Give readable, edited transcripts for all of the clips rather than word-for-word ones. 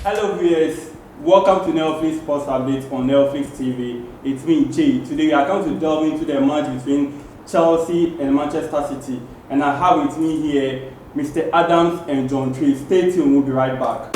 Hello viewers, welcome to Netflix Sports Updates on Netflix TV. It's me, Jay. Today we are going to delve into the match between Chelsea and Manchester City. And I have with me here Mr. Adams and John Tree. Stay tuned, we'll be right back.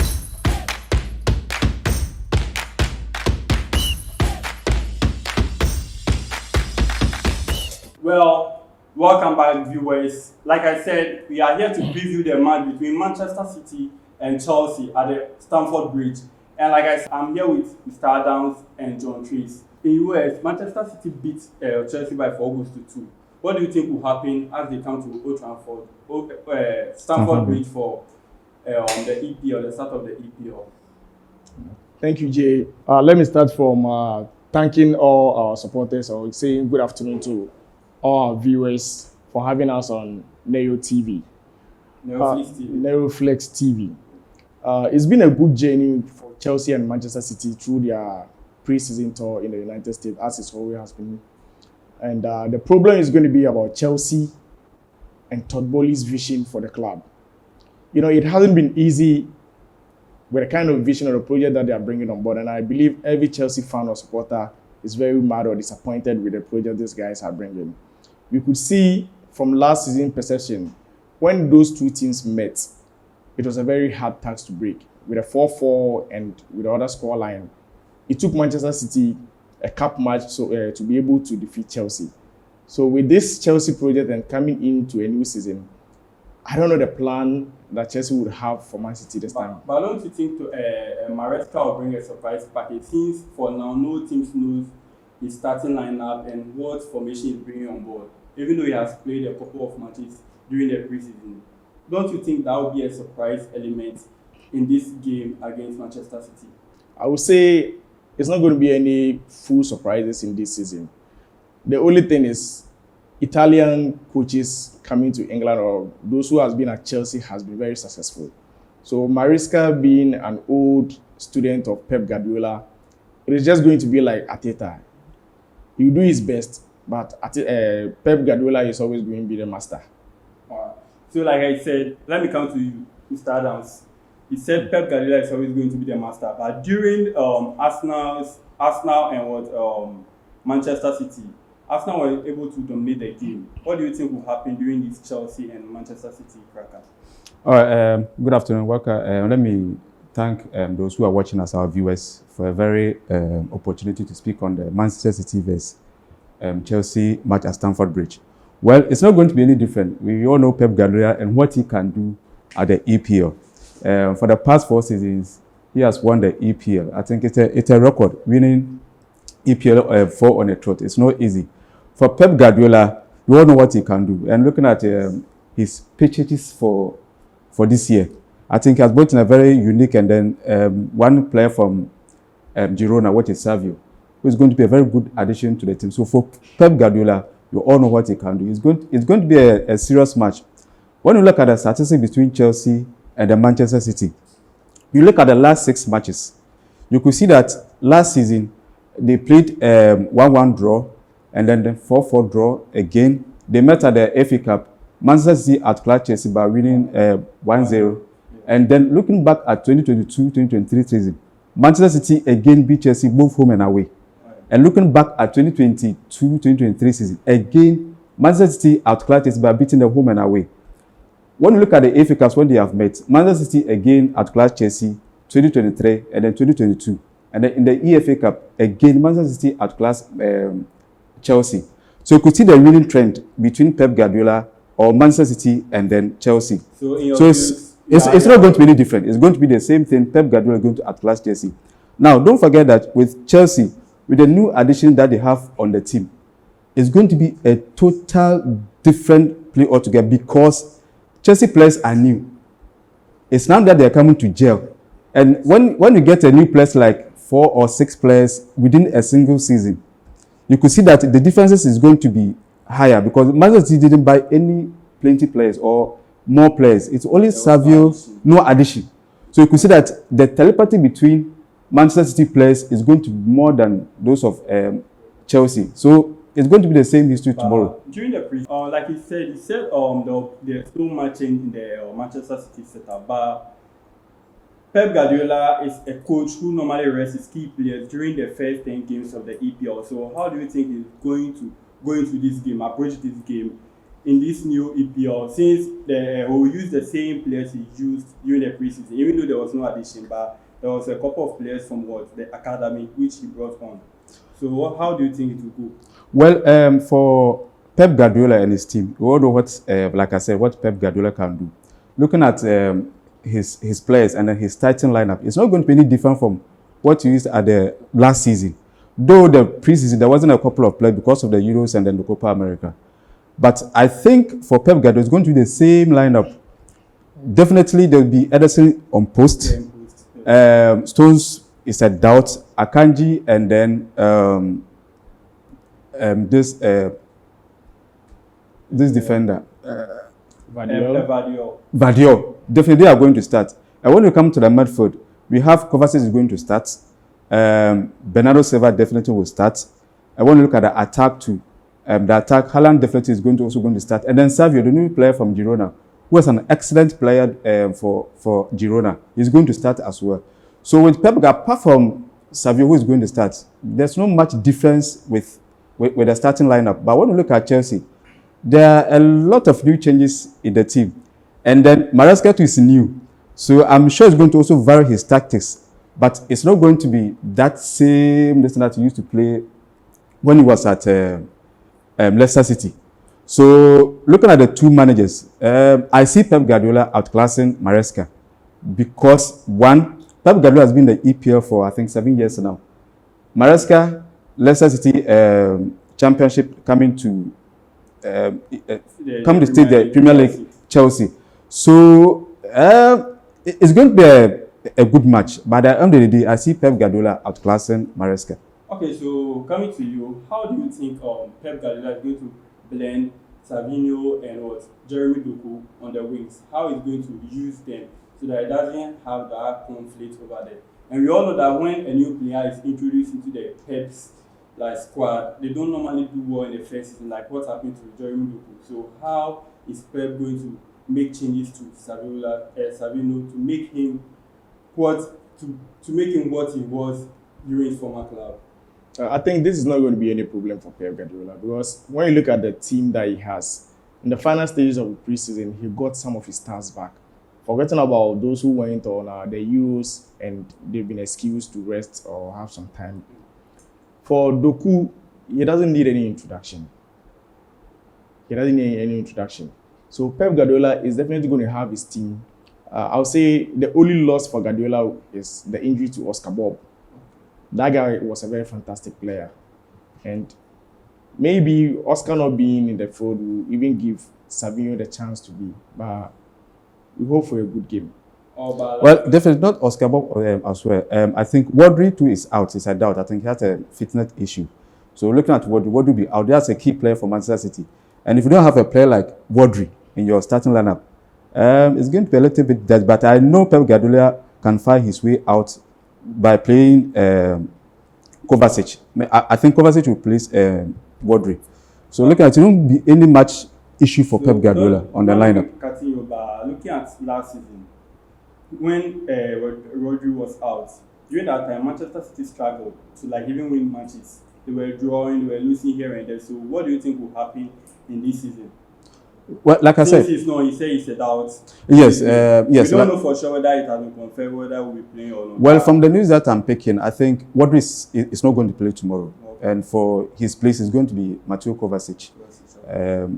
Well, welcome back viewers. Like I said, we are here to preview the match between Manchester City and Chelsea at the Stamford Bridge. And like I said, I'm here with Mr. Adams and John Trees. In US, Manchester City beat Chelsea by 4 goals to 2. What do you think will happen as they come to Old Trafford, Stamford Bridge for the EPL, the start of the EPL? Thank you, Jay. Let me start from thanking all our supporters or saying good afternoon to all our viewers for having us on Netflix TV. It's been a good journey for Chelsea and Manchester City through their pre-season tour in the United States, as it always has been. And the problem is going to be about Chelsea and Todd Bowley's vision for the club. You know, it hasn't been easy with the kind of vision of the project that they are bringing on board. And I believe every Chelsea fan or supporter is very mad or disappointed with the project these guys are bringing. We could see from last season perception, when those two teams met, it was a very hard task to break. With a 4-4 and with the other scoreline, it took Manchester City a cup match to be able to defeat Chelsea. So with this Chelsea project and coming into a new season, I don't know the plan that Chelsea would have for Man City this time. But don't you think Maresca will bring a surprise package? Since for now, no teams knows his starting lineup and what formation he's bringing on board, even though he has played a couple of matches during the preseason. Don't you think that would be a surprise element in this game against Manchester City? I would say it's not going to be any full surprises in this season. The only thing is Italian coaches coming to England or those who have been at Chelsea has been very successful. So Maresca being an old student of Pep Guardiola, it is just going to be like Arteta. He will do his best, but Pep Guardiola is always going to be the master. So like I said, let me come to you, Mr. Adams. He said Pep Guardiola is always going to be the master, but during Arsenal and Manchester City, Arsenal were able to dominate the game. What do you think will happen during this Chelsea and Manchester City cracker? All right, good afternoon, welcome. Let me thank those who are watching us, our viewers, for a very opportunity to speak on the Manchester City vs Chelsea match at Stamford Bridge. Well, it's not going to be any different. We all know Pep Guardiola and what he can do at the EPL. For the past 4 seasons, he has won the EPL. I think it's a record, winning EPL 4 on a trot. It's not easy. For Pep Guardiola, we all know what he can do. And looking at his pitches for this year, I think he has brought in a very unique and then one player from Girona, which is Savio, who is going to be a very good addition to the team. So for Pep Guardiola, you all know what he can do. It's going to be a serious match. When you look at the statistics between Chelsea and the Manchester City, you look at the last 6 matches, you could see that last season they played 1-1 draw and then the 4-4 draw again. They met at the FA Cup. Manchester City outclassed Chelsea by winning 1-0. And then looking back at 2022-2023 season, Manchester City again beat Chelsea both home and away. And looking back at 2022-2023 season, again, Manchester City outclassed Chelsea by beating them home and away. When you look at the FA Cups when they have met, Manchester City again outclassed Chelsea 2023 and then 2022. And then in the EFA Cup, again, Manchester City outclassed Chelsea. So you could see the winning trend between Pep Guardiola or Manchester City and then Chelsea. So it's not going to be any different. It's going to be the same thing. Pep Guardiola is going to outclass Chelsea. Now, don't forget that with Chelsea, with the new addition that they have on the team, it's going to be a total different play altogether because Chelsea players are new. It's now that they're coming to gel. And when you get a new players like 4 or 6 players within a single season, you could see that the differences is going to be higher because Manchester City didn't buy any plenty players or more players. It's only Savio, no addition. So you could see that the telepathy between Manchester City players is going to be more than those of Chelsea. So it's going to be the same history tomorrow. During the pre, like he said there's no matching in the Manchester City setup. But Pep Guardiola is a coach who normally rests his key players during the first 10 games of the EPL. So how do you think he's going to go into this game, approach this game in this new EPL, since he will use the same players he used during the preseason, even though there was no addition, but there was a couple of players from the academy which he brought on. So how do you think it will go? Well, for Pep Guardiola and his team, we all know what, like I said, what Pep Guardiola can do. Looking at his players and then his starting lineup, it's not going to be any different from what he used at the last season. Though the preseason, there wasn't a couple of players because of the Euros and then the Copa America. But I think for Pep Guardiola, it's going to be the same lineup. Definitely, there will be Ederson on post. Stones is a doubt. Akanji and then this defender. Vadio. Definitely they are going to start. And when we come to the midfield, we have Kovacic is going to start. Bernardo Silva definitely will start. I want to look at the attack too. The attack, Haaland definitely is also going to start. And then Savio, the new player from Girona, who is an excellent player for Girona, is going to start as well. So with Pep, apart from Savio, who is going to start, there's not much difference with the starting lineup. But when we look at Chelsea, there are a lot of new changes in the team. And then Maresca too is new. So I'm sure he's going to also vary his tactics. But it's not going to be that same lesson that he used to play when he was at Leicester City. So looking at the two managers, I see Pep Guardiola outclassing Maresca because one, Pep Guardiola has been in the EPL for I think 7 years now. Maresca, Leicester City championship coming to state the Premier League, Chelsea. So it's going to be a good match. But at the end of the day, I see Pep Guardiola outclassing Maresca. Okay, so coming to you, how do you think Pep Guardiola is going to blend Savinho and Jeremy Doku on the wings? How is going to use them so that it doesn't have that conflict over there? And we all know that when a new player is introduced into the Pep's squad, they don't normally do well in the first season, like what happened to Jeremy Doku. So how is Pep going to make changes to Savinho to make him what he was during his former club? I think this is not going to be any problem for Pep Guardiola because when you look at the team that he has, in the final stages of the preseason, he got some of his stars back. Forgetting about those who went on the Euros and they've been excused to rest or have some time. For Doku, he doesn't need any introduction. So Pep Guardiola is definitely going to have his team. I'll say the only loss for Guardiola is the injury to Oscar Bob. That guy was a very fantastic player. And maybe Oscar not being in the field will even give Savinho the chance to be. But we hope for a good game. Well, definitely not Oscar Bob as well. I think RUGDY too is out. It's a doubt. I think he has a fitness issue. So looking at RUGDY will be out. That's a key player for Manchester City. And if you don't have a player like RUGDY in your starting lineup, it's going to be a little bit dead. But I know Pep Guardiola can find his way out by playing Kovacic. I think Kovacic will place RUGDY. So looking at it, won't be any much issue for Pep Guardiola on the lineup. Looking at last season, when RUGDY was out, during that time, Manchester City struggled to even win matches. They were drawing, they were losing here and there. So what do you think will happen in this season? Well, like I said, he said it's a doubt. Yes, yes. We don't know for sure whether it has been confirmed, whether we'll be playing or not. Well, from the news that I'm picking, I think RUGDY is not going to play tomorrow. Okay. And for his place is going to be Mateo Kovacic.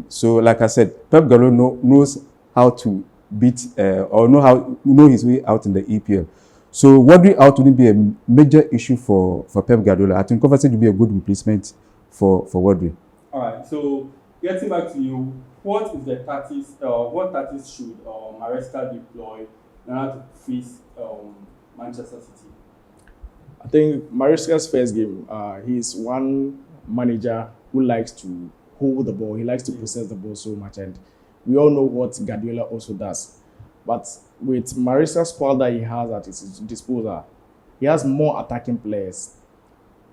So, like I said, Pep Guardiola knows how to beat or know his way out in the EPL. So, RUGDY out wouldn't be a major issue for Pep Guardiola. I think Kovacic would be a good replacement for RUGDY. All right. So, getting back to you, what is the tactics? What tactics should Maresca deploy in order to face Manchester City? I think Maresca's first game, he's one manager who likes to hold the ball. He likes to possess the ball so much, and we all know what Guardiola also does. But with Maresca's squad that he has at his disposal, he has more attacking players.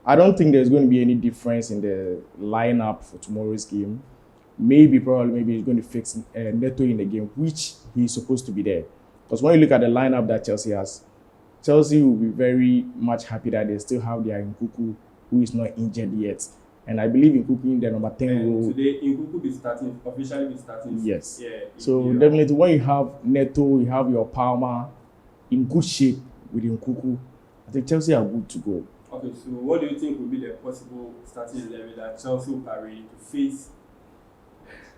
I don't think there's going to be any difference in the lineup for tomorrow's game. Maybe he's going to fix Neto in the game, which he's supposed to be there. Because when you look at the lineup that Chelsea has, Chelsea will be very much happy that they still have their Nkuku, who is not injured yet. And I believe Nkuku in the number 10 role. Today, Nkuku be starting, officially be starting. Yes. Yeah, so definitely when you have Neto, you have your Palmer in good shape with Nkuku, I think Chelsea are good to go. Okay, so what do you think will be the possible starting 11 that Chelsea will carry to face?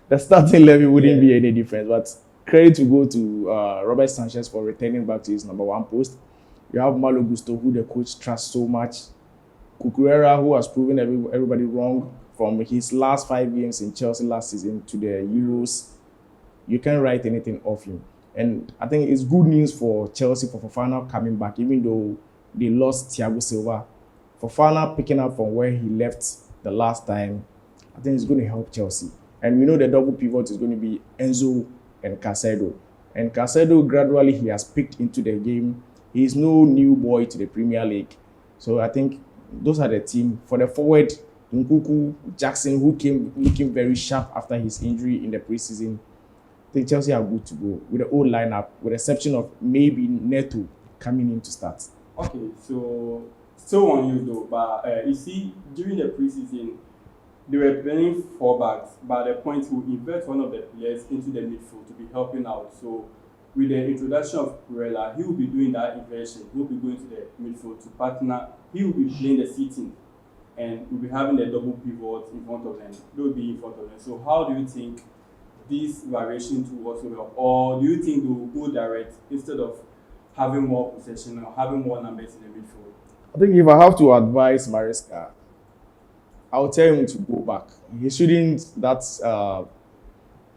The starting 11 wouldn't be any difference, but credit to go to Robert Sanchez for returning back to his number 1 post. You have Malo Gusto, who the coach trusts so much. Cucurella, who has proven everybody wrong from his last 5 games in Chelsea last season to the Euros. You can't write anything off him. And I think it's good news for Chelsea for Fofana coming back, even though they lost Thiago Silva. Fofana picking up from where he left the last time, I think it's going to help Chelsea. And we know the double pivot is going to be Enzo and Caicedo. And Caicedo, gradually, he has picked into the game. He is no new boy to the Premier League. So I think those are the team. For the forward, Nkuku, Jackson, who came looking very sharp after his injury in the preseason. I think Chelsea are good to go with the old lineup, with the exception of maybe Neto coming in to start. Okay, so still on you though, but you see, during the preseason, they were playing 4 backs, but at the point to invert one of the players into the midfield to be helping out. So with the introduction of Kurela, he will be doing that inversion. He will be going to the midfield to partner. He will be playing the seating, and we'll be having the double pivot in front of them. They will be in front of them. So how do you think this variation will also help? Or do you think they will go direct instead of having more possession or having more numbers in the midfield? I think if I have to advise Maresca, I'll tell him to go back. He shouldn't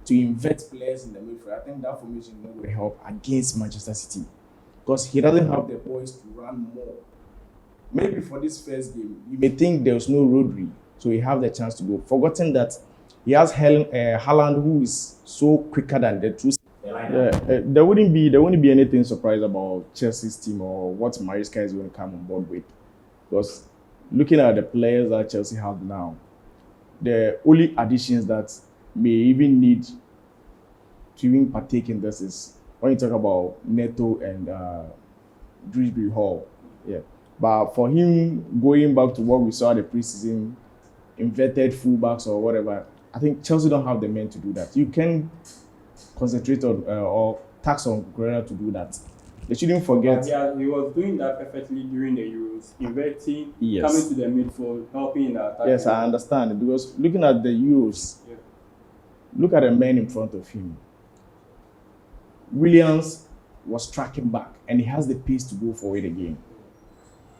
to invert players in the midfield. I think that formation is not going to help against Manchester City because he doesn't have the boys to run more. Maybe for this first game, you may think there's no RUGDY, so he have the chance to go. Forgotten that he has Haaland, who is so quicker than the true. There wouldn't be anything surprised about Chelsea's team or what Maresca is going to come on board with, because looking at the players that Chelsea have now, the only additions that may even need to even partake in this is when you talk about Neto and Dewsbury Hall. Yeah. But for him going back to what we saw at the preseason, inverted fullbacks or whatever, I think Chelsea don't have the men to do that. You can concentrate on or tax on Guerrero to do that. They shouldn't forget. Yeah, he was doing that perfectly during the Euros, inverting, Yes. coming to the midfield, helping in the attack. Yes, I understand. Because looking at the Euros, Yeah. look at the men in front of him. Williams was tracking back and he has the pace to go forward again.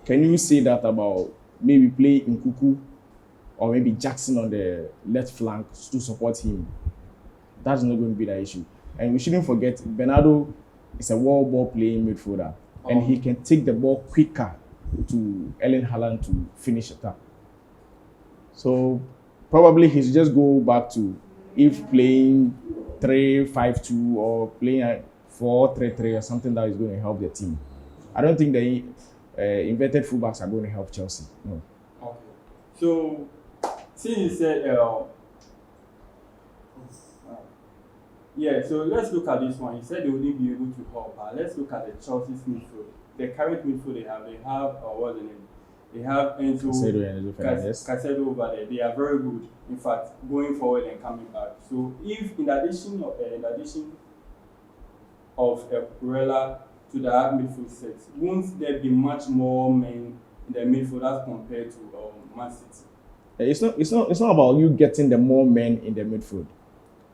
Can you say that about maybe play Nkuku or maybe Jackson on the left flank to support him? That's not going to be the issue. And we shouldn't forget, Bernardo is a wall ball playing midfielder, and he can take the ball quicker to Erling Haaland to finish it up. So probably he should just go back to if playing 3-5-2 or playing 4-3-3 or something that is going to help the team. I don't think the inverted fullbacks are going to help Chelsea. No. Okay. So, since you said, yeah, so let's look at this one. You said they wouldn't be able to help. Let's look at the Chelsea's midfield. The current midfield they have, what's the name? They have Enzo, Caicedo over there. They are very good. In fact, going forward and coming back. So, if in addition of Kurela to that midfield set, won't there be much more men in the midfield as compared to Man City? It's not about you getting the more men in the midfield.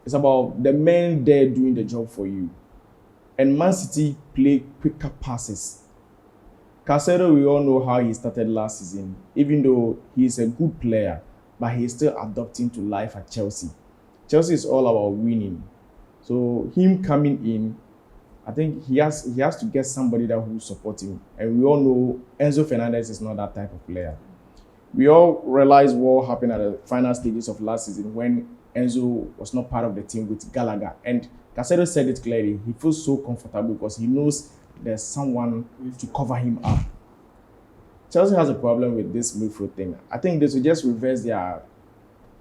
It's about the men there doing the job for you. And Man City play quicker passes. Caicedo, we all know how he started last season. Even though he's a good player, but he's still adapting to life at Chelsea. Chelsea is all about winning. So him coming in, I think he has to get somebody that will support him. And we all know Enzo Fernandez is not that type of player. We all realize what happened at the final stages of last season when Enzo was not part of the team with Gallagher. And Caicedo said it clearly. He feels so comfortable because he knows there's someone to cover him up. Chelsea has a problem with this midfield thing. I think they should just reverse their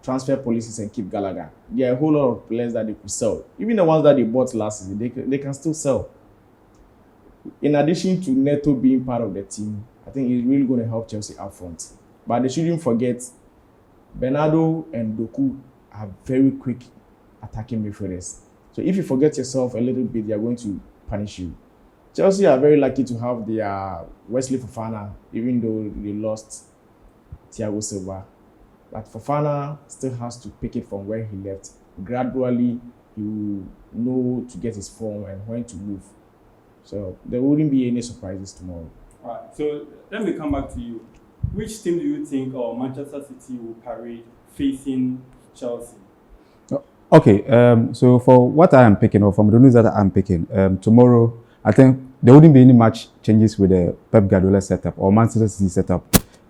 transfer policies and keep Gallagher. There are a whole lot of players that they could sell. Even the ones that they bought last season, they can still sell. in addition to Neto being part of the team, I think he's really going to help Chelsea up front. But they shouldn't forget Bernardo and Doku are very quick attacking midfielders. So if you forget yourself a little bit, they are going to punish you. Chelsea are very lucky to have their Wesley Fofana, even though they lost Thiago Silva. But Fofana still has to pick it from where he left. Gradually, he will know to get his form and when to move. So there wouldn't be any surprises tomorrow. All right. So let me come back to you. Which team do you think Manchester City will parade facing Chelsea? Okay, so for what I am picking, or from the news that I'm picking, tomorrow, I think there wouldn't be any much changes with the Pep Guardiola setup or Manchester City setup.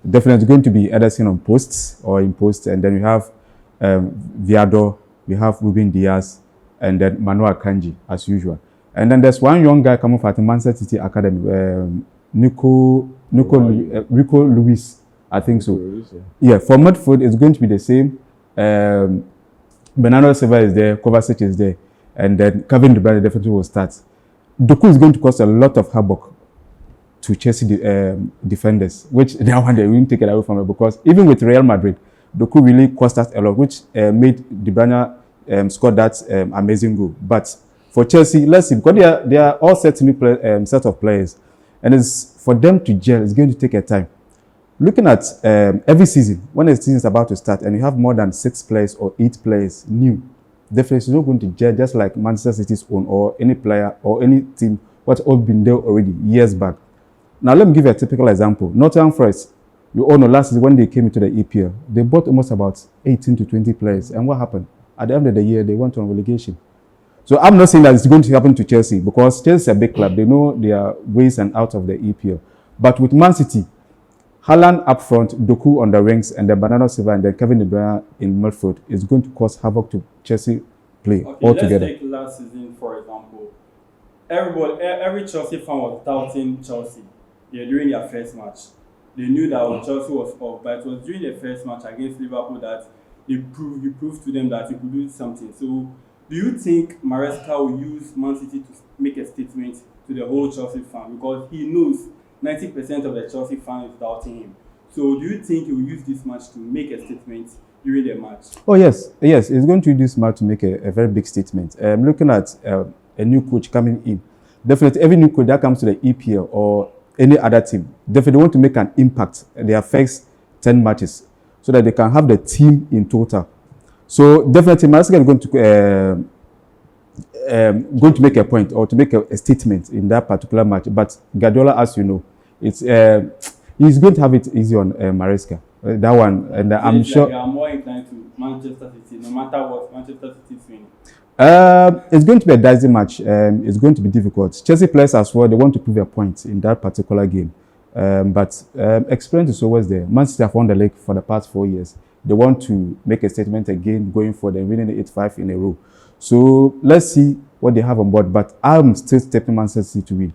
Definitely going to be Ederson on posts or in posts, and then we have Viador, we have Ruben Diaz, and then Manuel Akanji, as usual. And then there's one young guy coming from the Manchester City Academy, Rico Lewis, I think so. Yeah, for midfield, it's going to be the same. Bernardo Silva is there, Kovacic is there, and then Kevin De Bruyne definitely will start. Doku is going to cause a lot of havoc to Chelsea defenders, which that one they won't take it away from it, because even with Real Madrid, Doku really cost us a lot, which made De Bruyne score that amazing goal. But for Chelsea, let's see, because they are all set of players, and it's for them to gel. It's going to take a time. Looking at every season, when the season is about to start, and you have more than 6 players or 8 players new, definitely it's not going to gel just like Manchester City's own or any player or any team what's all been there already years back. Now let me give you a typical example. Nottingham Forest, you all know last season when they came into the EPL, they bought almost about 18 to 20 players, and what happened? At the end of the year, they went on relegation. So I'm not saying that it's going to happen to Chelsea, because Chelsea is a big club. They know their ways and out of the EPL. But with Man City, Haaland up front, Doku on the wings, and then Bernardo Silva and then Kevin De Bruyne in midfield is going to cause havoc to Chelsea play altogether. Let's take last season, for example. Every Chelsea fan was doubting Chelsea during their first match. They knew that Chelsea was off, but it was during the first match against Liverpool that you proved to them that you could do something. So do you think Maresca will use Man City to make a statement to the whole Chelsea fan? Because he knows 90% of the Chelsea fans is doubting him. So do you think he will use this match to make a statement during the match? Oh yes, he's going to use this match to make a very big statement. Looking at a new coach coming in, definitely every new coach that comes to the EPL or any other team, definitely want to make an impact in their first 10 matches so that they can have the team in total. So definitely Maresca is going to make a point or to make a statement in that particular match. But Guardiola, as you know, he's going to have it easy on Maresca. That one, and I'm sure you are more inclined to Manchester City, no matter what Manchester City is winning. It's going to be a dicey match. It's going to be difficult. Chelsea players as well, they want to prove a point in that particular game. But experience is always there. Man City have won the league for the past 4 years. They want to make a statement again, going for the winning 8-5 in a row. So let's see what they have on board. But I'm still stepping Manchester City to win.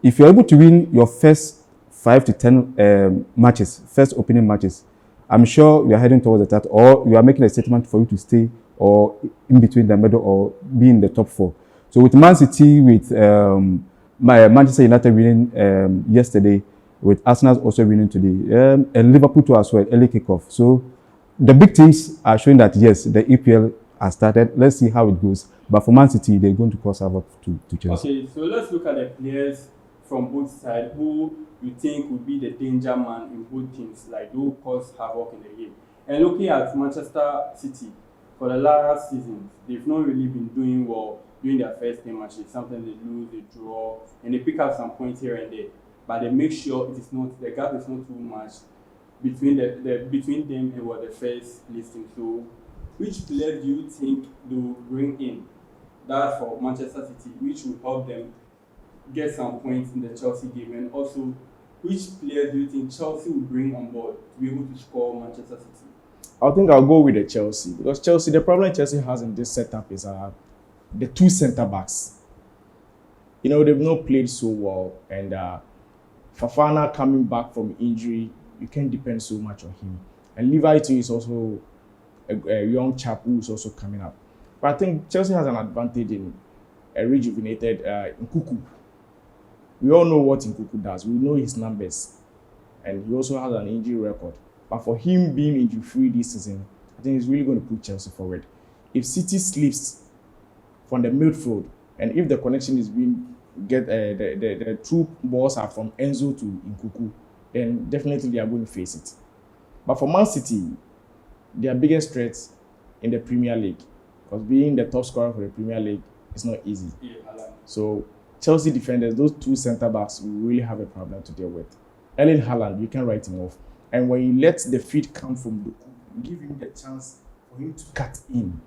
If you're able to win your first 5 to 10 matches, first opening matches, I'm sure you are heading towards the top, or you are making a statement for you to stay or in between the middle or be in the top 4. So with Man City, with Manchester United winning yesterday, with Arsenal also winning today, and Liverpool too as well, early kickoff. So the big teams are showing that yes, the EPL has started. Let's see how it goes. But for Man City, they're going to cause havoc to Chelsea. Okay, so let's look at the players from both sides who you think would be the danger man in both teams, like who cause havoc in the game. And looking at Manchester City, for the last season, they've not really been doing well during their first 10 matches. Sometimes they lose, they draw, and they pick up some points here and there. But they make sure the gap is not too much between them and what the first listing. So which players do you think they will bring in that for Manchester City, which will help them get some points in the Chelsea game? And also, which players do you think Chelsea will bring on board to be able to score Manchester City? I think I'll go with the Chelsea, because the problem Chelsea has in this setup is the 2 centre backs. You know, they've not played so well, and Fofana coming back from injury, you can't depend so much on him. And Levi too is also a young chap who is also coming up. But I think Chelsea has an advantage in a rejuvenated Nkuku. We all know what Nkuku does. We know his numbers. And he also has an injury record. But for him being injury-free this season, I think he's really going to put Chelsea forward. If City slips from the midfield, and if the connection is being the true balls are from Enzo to Nkuku, then definitely they are going to face it. But for Man City, their biggest threat in the Premier League, because being the top scorer for the Premier League is not easy. Yeah, so Chelsea defenders, those two centre backs will really have a problem to deal with. Erling Haaland, you can write him off. And when you let the feed come from the give him the chance for him to cut in,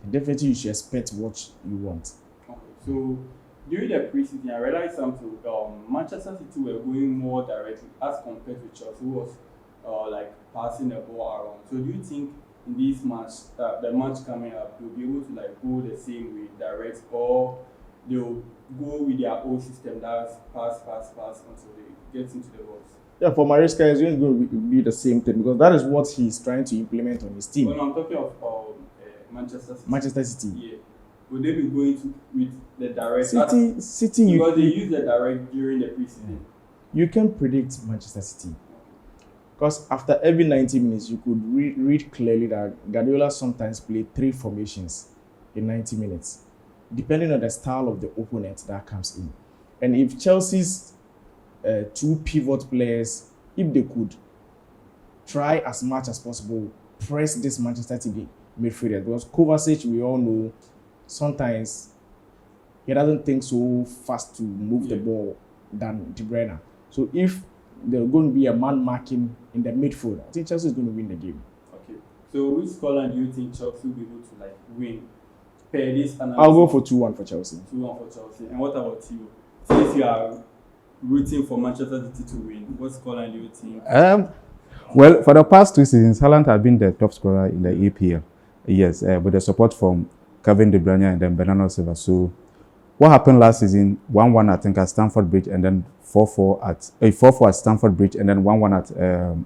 then definitely you should expect what you want. Okay, so during the preseason, I realized something. Manchester City were going more directly as compared to Chelsea, who was like passing the ball around. So do you think in this match, the match coming up, they'll be able to like go the same way, direct, or they'll go with their own system, that's pass until they get into the box? Yeah, for Maresca, it's going to be the same thing because that is what he's trying to implement on his team. When I'm talking of Manchester City. Manchester City. Yeah. Would they be going with the direct? City, because they use the direct during the preseason. You can predict Manchester City. Because after every 90 minutes, you could read clearly that Guardiola sometimes played 3 formations in 90 minutes, depending on the style of the opponent that comes in. And if Chelsea's 2 pivot players, if they could try as much as possible, press this Manchester City midfielder, because Kovacic, we all know, sometimes he doesn't think so fast to move the ball than De Bruyne. So if there's going to be a man marking in the midfield, I think Chelsea is going to win the game. Okay. So which scoreline do you think Chelsea will be able to like win? Per this analysis? I'll go for 2-1 for Chelsea. 2-1 for Chelsea. And what about you? Since you are rooting for Manchester City to win, what scoreline do you think? Well, for the past 2 seasons, Haaland has been the top scorer in the EPL. Yes, with the support from Kevin De Bruyne and then Bernardo Silva. So what happened last season? 1-1 I think at Stamford Bridge, and then 4-4 at Stamford Bridge, and then 1-1 at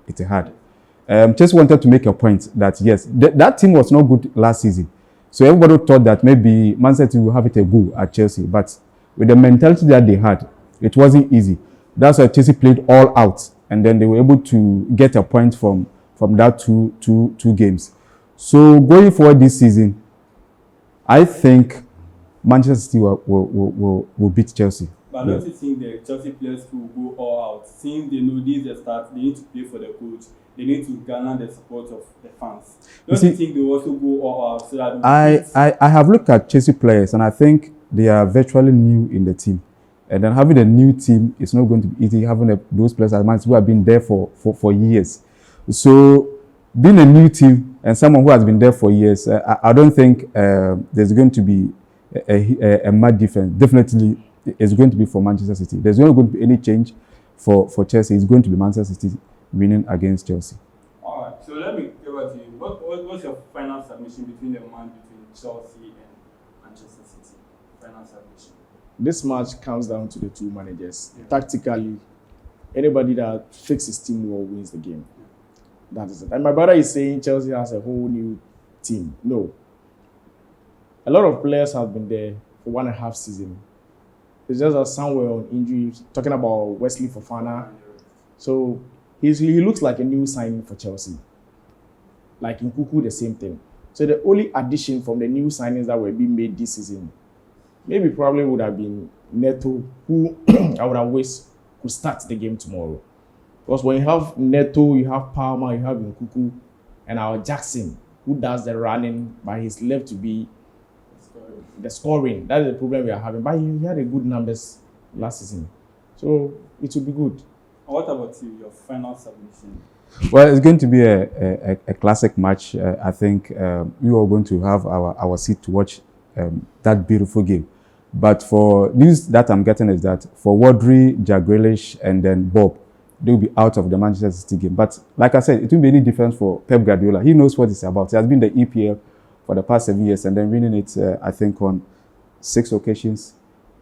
Etihad. Just wanted to make a point that yes, that team was not good last season. So everybody thought that maybe Man City will have it a go at Chelsea, but with the mentality that they had, it wasn't easy. That's why Chelsea played all out, and then they were able to get a point from that two games. So going forward this season, I think Manchester City will beat Chelsea. But don't you think the Chelsea players will go all out? Since they know this is the start, they need to play for the coach. They need to garner the support of the fans. Don't you think they will also go all out so that I have looked at Chelsea players, and I think they are virtually new in the team. And then having a new team, it's not going to be easy having those players at Man City who have been there for years. So being a new team and someone who has been there for years, I don't think there's going to be a mad difference. Definitely, it's going to be for Manchester City. There's not going to be any change for Chelsea. It's going to be Manchester City winning against Chelsea. All right. So let me give it to you. What's your final submission between Chelsea and Manchester City? Final submission. This match comes down to the 2 managers. Yeah. Tactically, anybody that fixes team well wins the game. That is it. And my brother is saying Chelsea has a whole new team. No. A lot of players have been there for 1.5 seasons. It's just that somewhere on injury, talking about Wesley Fofana. So he looks like a new signing for Chelsea. Like in Nkuku, the same thing. So the only addition from the new signings that were being made this season, maybe probably would have been Neto, who I would have wished could start the game tomorrow. Because when you have Neto, you have Palmer, you have Nkuku, and our Jackson, who does the running, but he's left to be the scoring. That is the problem we are having. But he had a good numbers last season. So it will be good. What about you, your final submission? Well, it's going to be a classic match. I think we are going to have our seat to watch that beautiful game. But for news that I'm getting is that for Rodri, Jack Grealish, and then Bob, they'll be out of the Manchester City game. But like I said, it won't be any difference for Pep Guardiola. He knows what it's about. He has been the EPL for the past 7 years and then winning it, I think, on 6 occasions,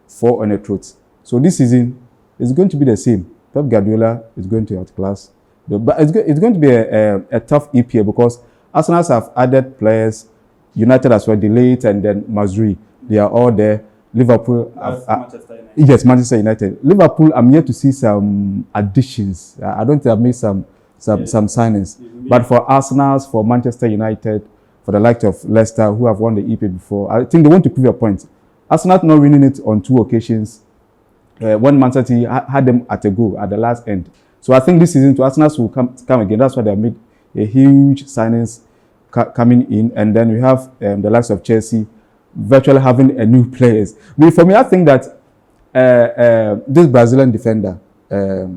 4 on a trot. So this season, it's going to be the same. Pep Guardiola is going to outclass. But it's going to be a tough EPL because Arsenal have added players, United as well, Delayed, and then Mazri. They are all there. Liverpool. That's Manchester United. Yes, Manchester United. Liverpool, I'm yet to see some additions. I don't think I've made some signings. But for Arsenal, for Manchester United, for the likes of Leicester, who have won the EPL before, I think they want to prove a point. Arsenal not winning it on 2 occasions. When Manchester City had them at a go at the last end. So I think this season, Arsenal will come again. That's why they have made a huge signings coming in. And then we have the likes of Chelsea virtually having a new players. But for me, I think that this Brazilian defender, the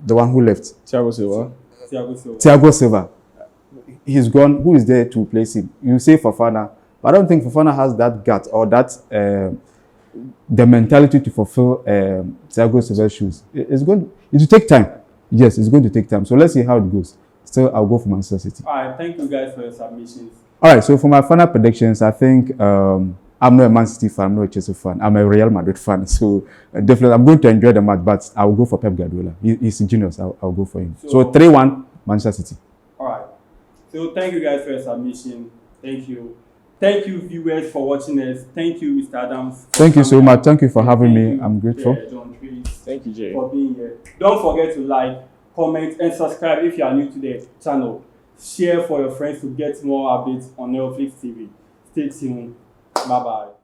one who left, Thiago Silva. Thiago Silva, he's gone. Who is there to replace him? You say Fofana, but I don't think Fofana has that gut or that the mentality to fulfill Thiago Silva's shoes. It will take time. Yes, it's going to take time. So let's see how it goes. Still, I'll go for Manchester City. All right, thank you guys for your submissions. All right, so for my final predictions, I think I'm not a Man City fan, I'm not a Chelsea fan. I'm a Real Madrid fan. So definitely, I'm going to enjoy the match, but I'll go for Pep Guardiola. He's a genius. I'll go for him. So 3-1, Manchester City. All right. So thank you guys for your submission. Thank you. Thank you, viewers, for watching us. Thank you, Mr. Adams. Thank you so much. Thank you for having me. I'm grateful. John Trees. Thank you, Jay. For being here. Don't forget to like, comment, and subscribe if you are new to the channel. Share for your friends to get more updates on Netflix TV. Stay tuned. Bye-bye.